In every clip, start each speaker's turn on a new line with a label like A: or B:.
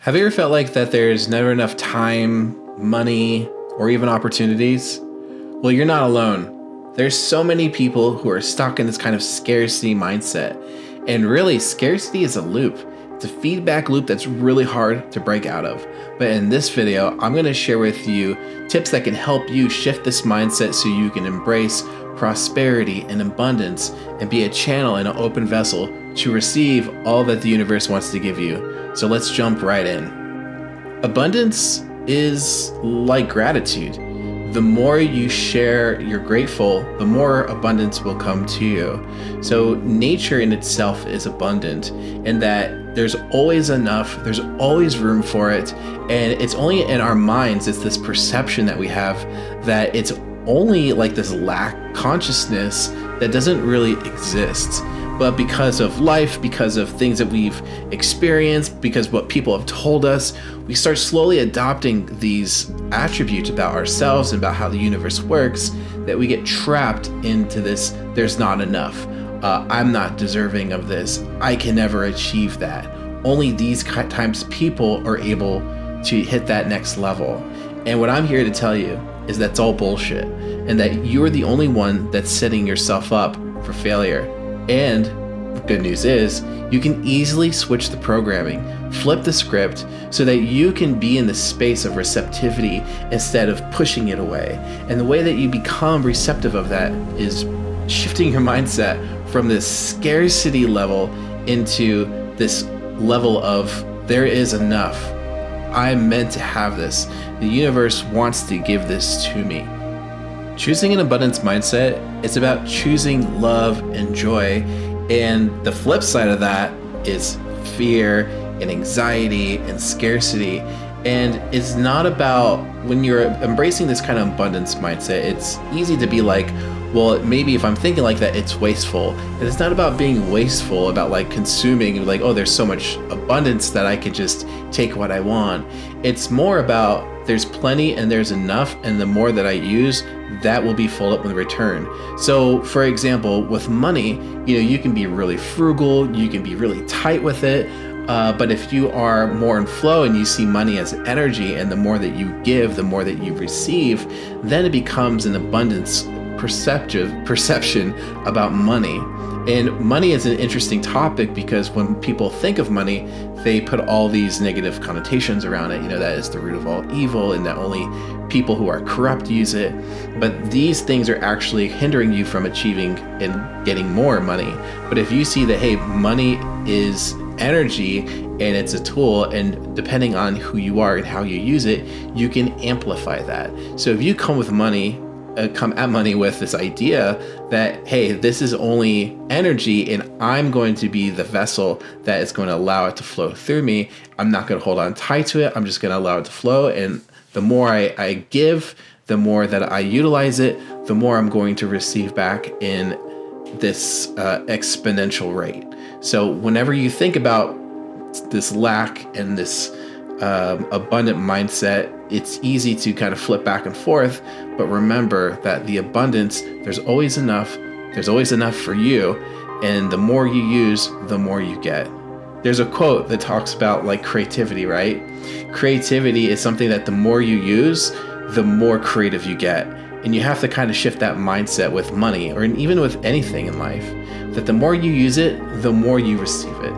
A: Have you ever felt like that there's never enough time, money, or even opportunities? Well, you're not alone. There's so many people who are stuck in this kind of scarcity mindset. And really, scarcity is a loop. It's a feedback loop that's really hard to break out of. But in this video, I'm going to share with you tips that can help you shift this mindset so you can embrace prosperity and abundance and be a channel and an open vessel to receive all that the universe wants to give you. So let's jump right in. Abundance is like gratitude. The more you share you're grateful, the more abundance will come to you. So nature in itself is abundant in that there's always enough, there's always room for it, and it's only in our minds, it's this perception that we have that it's only like this lack consciousness that doesn't really exist. But because of life, because of things that we've experienced, because what people have told us, we start slowly adopting these attributes about ourselves and about how the universe works, that we get trapped into this, there's not enough. I'm not deserving of this. I can never achieve that. Only these types of people are able to hit that next level. And what I'm here to tell you is that's all bullshit, and that you're the only one that's setting yourself up for failure. And the good news is you can easily switch the programming, flip the script so that you can be in the space of receptivity instead of pushing it away. And the way that you become receptive of that is shifting your mindset from this scarcity level into this level of there is enough. I'm meant to have this. The universe wants to give this to me. Choosing an abundance mindset is about choosing love and joy, and the flip side of that is fear and anxiety and scarcity. And it's not about, when you're embracing this kind of abundance mindset, it's easy to be like, well, maybe if I'm thinking like that, it's wasteful. And it's not about being wasteful, about like consuming, like, oh, there's so much abundance that I could just take what I want. It's more about there's plenty and there's enough, and the more that I use, that will be full up in return. So for example, with money, you can be really frugal, you can be really tight with it. But if you are more in flow and you see money as energy, and the more that you give, the more that you receive, then it becomes an abundance perception about money. And money is an interesting topic because when people think of money, they put all these negative connotations around it. That is the root of all evil, and that only people who are corrupt use it. But these things are actually hindering you from achieving and getting more money. But if you see that, hey, money is energy and it's a tool, and depending on who you are and how you use it, you can amplify that. So if you come at money with this idea that, hey, this is only energy and I'm going to be the vessel that is going to allow it to flow through me. I'm not going to hold on tight to it. I'm just going to allow it to flow. And the more I give, the more that I utilize it, the more I'm going to receive back in this exponential rate. So whenever you think about this lack and this abundant mindset, it's easy to kind of flip back and forth. But remember that the abundance, there's always enough for you, and the more you use, the more you get. There's a quote that talks about like creativity, right? Creativity is something that the more you use, the more creative you get. And you have to kind of shift that mindset with money, or even with anything in life, that the more you use it, the more you receive it.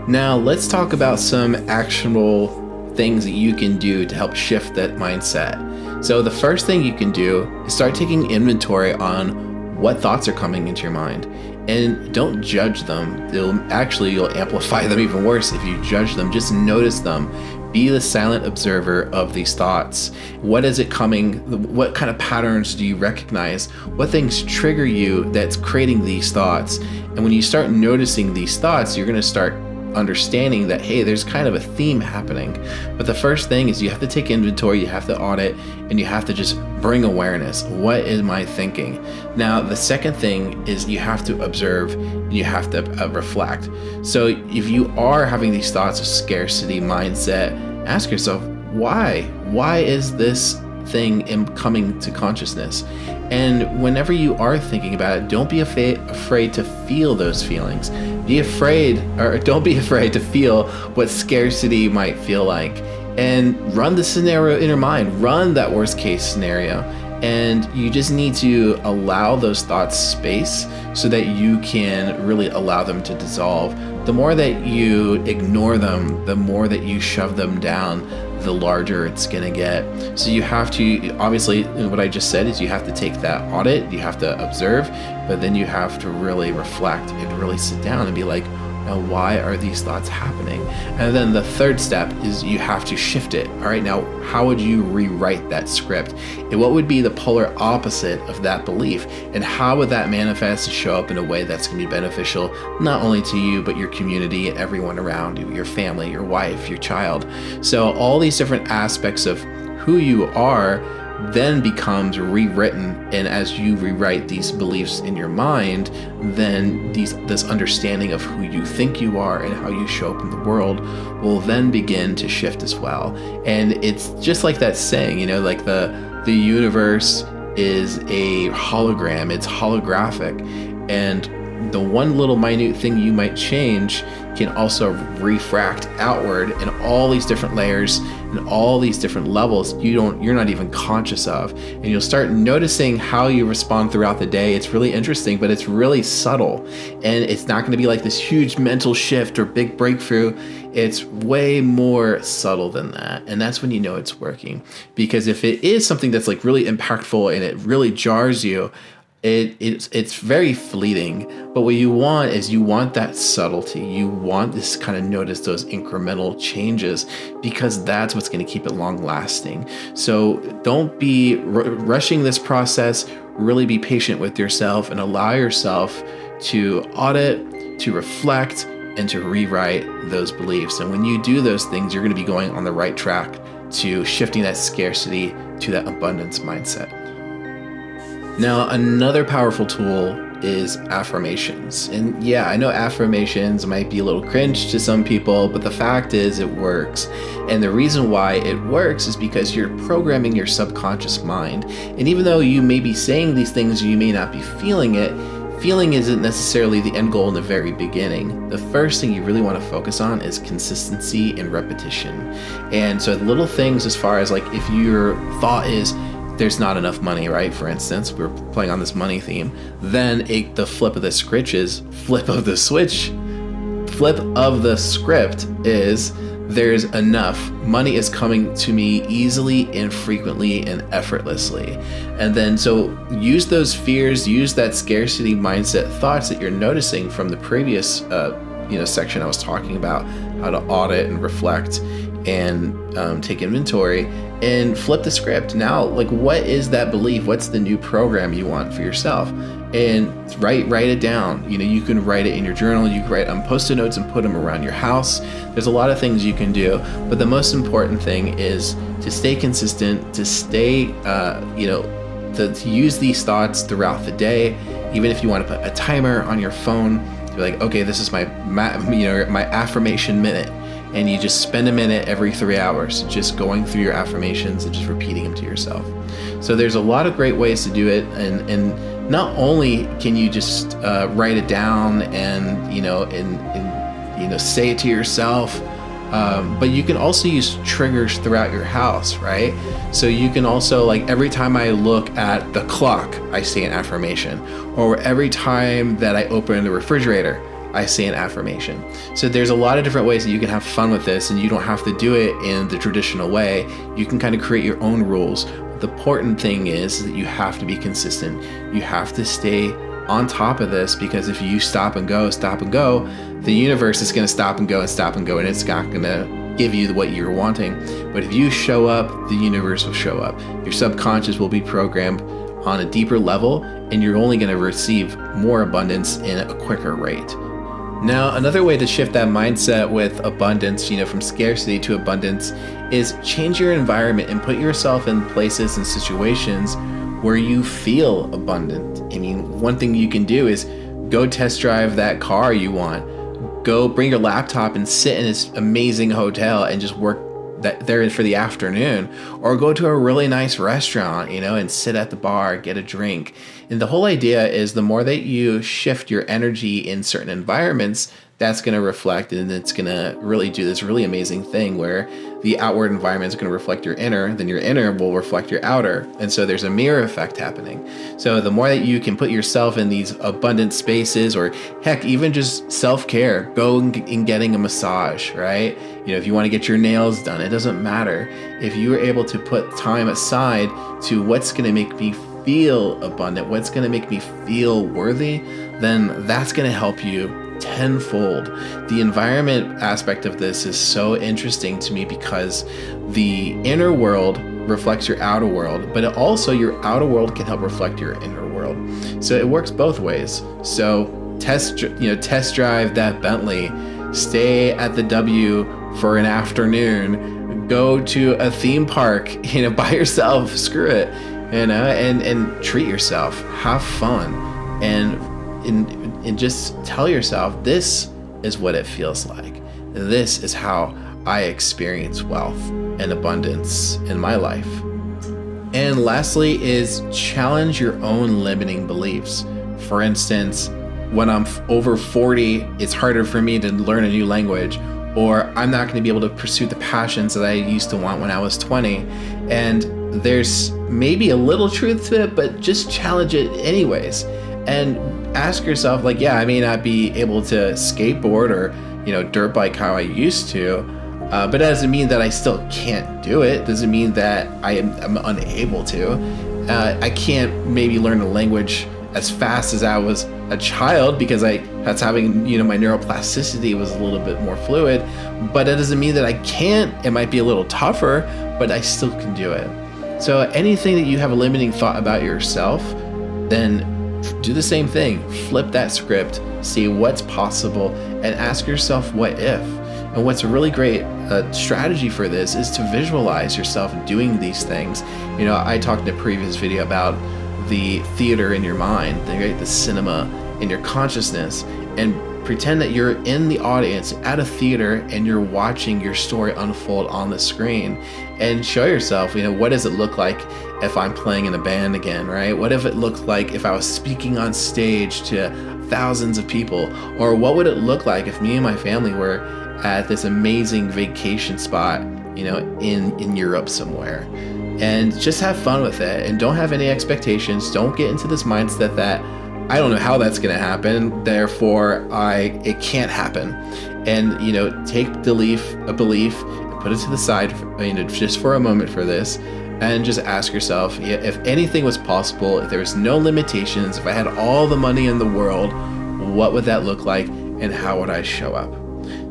A: Now let's talk about some actionable things that you can do to help shift that mindset. So the first thing you can do is start taking inventory on what thoughts are coming into your mind, and don't judge them. You'll amplify them even worse if you judge them. Just notice them. Be the silent observer of these thoughts. What is it coming? What kind of patterns do you recognize? What things trigger you that's creating these thoughts? And when you start noticing these thoughts, you're going to start understanding that, hey, there's kind of a theme happening. But the first thing is you have to take inventory, you have to audit, and you have to just bring awareness. What am I thinking? Now, the second thing is you have to observe, and you have to reflect. So if you are having these thoughts of scarcity mindset, ask yourself, why? Why is this thing coming to consciousness? And whenever you are thinking about it, don't be afraid to feel those feelings. Don't be afraid to feel what scarcity might feel like. And run the scenario in your mind. Run that worst case scenario. And you just need to allow those thoughts space so that you can really allow them to dissolve. The more that you ignore them, the more that you shove them down, the larger it's gonna get. So you have to, obviously, what I just said is you have to take that audit, you have to observe, but then you have to really reflect and really sit down and be like, now, why are these thoughts happening? And then the third step is you have to shift it. All right, now, how would you rewrite that script? And what would be the polar opposite of that belief? And how would that manifest and show up in a way that's gonna be beneficial, not only to you, but your community and everyone around you, your family, your wife, your child. So all these different aspects of who you are then becomes rewritten, and as you rewrite these beliefs in your mind, then this understanding of who you think you are and how you show up in the world will then begin to shift as well. And it's just like that saying, like the universe is a hologram, it's holographic, and the one little minute thing you might change can also refract outward in all these different layers and all these different levels you're not even conscious of. And you'll start noticing how you respond throughout the day. It's really interesting, but it's really subtle. And it's not going to be like this huge mental shift or big breakthrough. It's way more subtle than that. And that's when you know it's working. Because if it is something that's like really impactful and it really jars you, it's very fleeting, but what you want is that subtlety. You want this kind of notice those incremental changes, because that's what's going to keep it long lasting. So don't be rushing this process. Really be patient with yourself and allow yourself to audit, to reflect, and to rewrite those beliefs. And when you do those things, you're going to be going on the right track to shifting that scarcity to that abundance mindset. Now, another powerful tool is affirmations. And yeah, I know affirmations might be a little cringe to some people, but the fact is it works. And the reason why it works is because you're programming your subconscious mind. And even though you may be saying these things, you may not be feeling it. Feeling isn't necessarily the end goal in the very beginning. The first thing you really want to focus on is consistency and repetition. And so little things, as far as like if your thought is, there's not enough money, right? For instance, we're playing on this money theme. Then the flip of the script is there's enough. Money is coming to me easily and frequently and effortlessly. And then so use those fears, use that scarcity mindset thoughts that you're noticing from the previous section I was talking about, how to audit and reflect and take inventory, and flip the script. Now, like, what is that belief? What's the new program you want for yourself? And write it down. You can write it in your journal. You can write on Post-it notes and put them around your house. There's a lot of things you can do, but the most important thing is to stay consistent, to stay, to use these thoughts throughout the day. Even if you want to put a timer on your phone, you're like, okay, this is my affirmation minute. And you just spend a minute every 3 hours just going through your affirmations and just repeating them to yourself. So there's a lot of great ways to do it. And not only can you just write it down and say it to yourself, but you can also use triggers throughout your house, right? So you can also, like, every time I look at the clock, I say an affirmation. Or every time that I open the refrigerator, I say an affirmation. So there's a lot of different ways that you can have fun with this, and you don't have to do it in the traditional way. You can kind of create your own rules. The important thing is that you have to be consistent. You have to stay on top of this, because if you stop and go, the universe is going to stop and go, and it's not going to give you what you're wanting. But if you show up, the universe will show up. Your subconscious will be programmed on a deeper level, and you're only going to receive more abundance in a quicker rate. Now, another way to shift that mindset with abundance, from scarcity to abundance, is change your environment and put yourself in places and situations where you feel abundant. I mean, one thing you can do is go test drive that car you want. Go bring your laptop and sit in this amazing hotel and just work that they're in for the afternoon, or go to a really nice restaurant, and sit at the bar, get a drink. And the whole idea is the more that you shift your energy in certain environments, that's going to reflect, and it's going to really do this really amazing thing where the outward environment is going to reflect your inner, then your inner will reflect your outer. And so there's a mirror effect happening. So the more that you can put yourself in these abundant spaces, or heck, even just self-care, go and getting a massage, right? If you want to get your nails done, it doesn't matter. If you are able to put time aside to what's going to make me feel abundant, what's going to make me feel worthy, then that's going to help you tenfold. The environment aspect of this is so interesting to me because the inner world reflects your outer world, but also your outer world can help reflect your inner world. So it works both ways. So test drive that Bentley, stay at the W for an afternoon, go to a theme park, by yourself, screw it, and treat yourself, have fun, and just tell yourself, this is what it feels like. This is how I experience wealth and abundance in my life. And lastly is challenge your own limiting beliefs. For instance, when I'm over 40, it's harder for me to learn a new language, or I'm not going to be able to pursue the passions that I used to want when I was 20. And there's maybe a little truth to it, but just challenge it anyways. And ask yourself, I may not be able to skateboard or, dirt bike how I used to, but it doesn't mean that I still can't do it. Doesn't mean that I'm unable to. I can't maybe learn a language as fast as I was a child because that's having, my neuroplasticity was a little bit more fluid, but it doesn't mean that I can't. It might be a little tougher, but I still can do it. So anything that you have a limiting thought about yourself, then do the same thing. Flip that script, see what's possible, and ask yourself, what if? And what's a really great strategy for this is to visualize yourself doing these things. I talked in a previous video about the theater in your mind, the cinema in your consciousness, and pretend that you're in the audience at a theater and you're watching your story unfold on the screen, and show yourself, what does it look like if I'm playing in a band again, right? What if it looked like if I was speaking on stage to thousands of people? Or what would it look like if me and my family were at this amazing vacation spot, in Europe somewhere? And just have fun with it, and don't have any expectations. Don't get into this mindset that I don't know how that's going to happen, therefore it can't happen. And take a belief and put it to the side, just for a moment for this, and just ask yourself, if anything was possible, if there was no limitations, if I had all the money in the world, what would that look like, and how would I show up?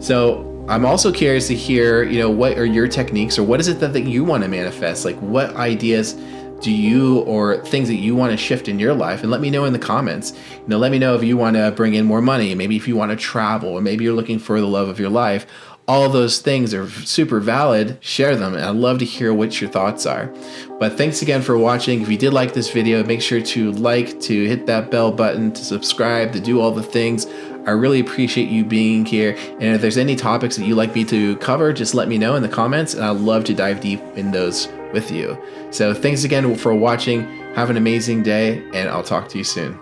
A: So I'm also curious to hear, what are your techniques, or what is it that you want to manifest? Like, what ideas do you, or things that you want to shift in your life? And let me know in the comments. Let me know if you want to bring in more money, maybe if you want to travel, or maybe you're looking for the love of your life. All those things are super valid. Share them, and I'd love to hear what your thoughts are. But thanks again for watching. If you did like this video, make sure to to hit that bell button, to subscribe, to do all the things. I really appreciate you being here. And if there's any topics that you'd like me to cover, just let me know in the comments, and I'd love to dive deep in those with you. So thanks again for watching. Have an amazing day, and I'll talk to you soon.